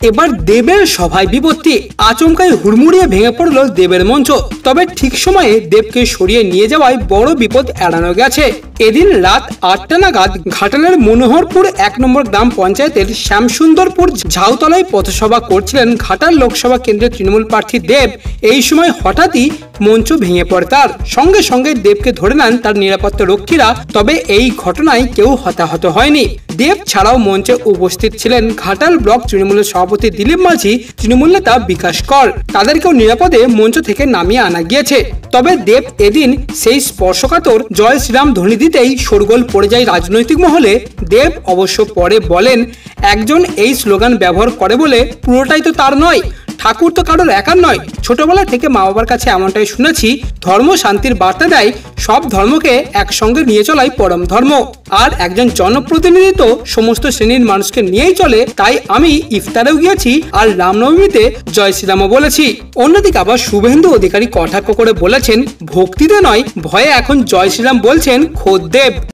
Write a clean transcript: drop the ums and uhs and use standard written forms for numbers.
এবার দেবের সভায় বিপত্তি, আচমকাই হুড়মুড়িয়ে ভেঙে পড়ল দেবের মঞ্চ। তবে ঠিক সময়ে দেবকে সরিয়ে নিয়ে যাওয়ায় বড় বিপদ এড়ানো গেছে। এদিন রাত 8টা নাগাদ ঘাটালের মনোহরপুর 1 নম্বর গ্রাম পঞ্চায়েতের শ্যামসুন্দরপুর ঝাউতলায় পথসভা করছিলেন ঘাটাল লোকসভা কেন্দ্রের তৃণমূল প্রার্থী দেব। এই সময় হঠাৎই মঞ্চ ভেঙে পড়ে তার। সঙ্গে সঙ্গে দেবকে ধরে নেন তার নিরাপত্তা রক্ষীরা। তবে এই ঘটনায় কেউ হতাহত হয়নি। দেব ছাড়াও মঞ্চে উপস্থিত ছিলেন ঘাটাল ব্লক তৃণমূলের সভাপতি দিলীপ মাঝি, তৃণমূল নেতা বিকাশ কর। তাদেরকেও নিরাপদে মঞ্চ থেকে নামিয়ে আনা গিয়েছে। তবে দেব এদিন সেই স্পর্শকাতর জয় শ্রীরাম ধ্বনি দিতেই শোরগোল পড়ে যায় রাজনৈতিক মহলে। দেব অবশ্য পরে বলেন, একজন এই স্লোগান ব্যবহার করে বলে পুরোটাই তো তার নয়, ঠাকুর তো কারোর একার নয়। ছোটবেলা থেকে মা বাবার কাছে এমনটাই শুনেছি, ধর্ম শান্তির বার্তা দেয়, সব ধর্মকে একসঙ্গে নিয়ে চলাই পরম ধর্ম। আর একজন জনপ্রতিনিধি তো সমস্ত শ্রেণীর মানুষকে নিয়েই চলে, তাই আমি ইফতারেও গিয়েছি আর রামনবমীতে জয় শ্রীরামও বলেছি। অন্যদিকে আবার শুভেন্দু অধিকারী কটাক্ষ করে বলেছেন, ভক্তিতে নয় ভয়ে এখন জয় শ্রীরাম বলছেন খোদ দেব।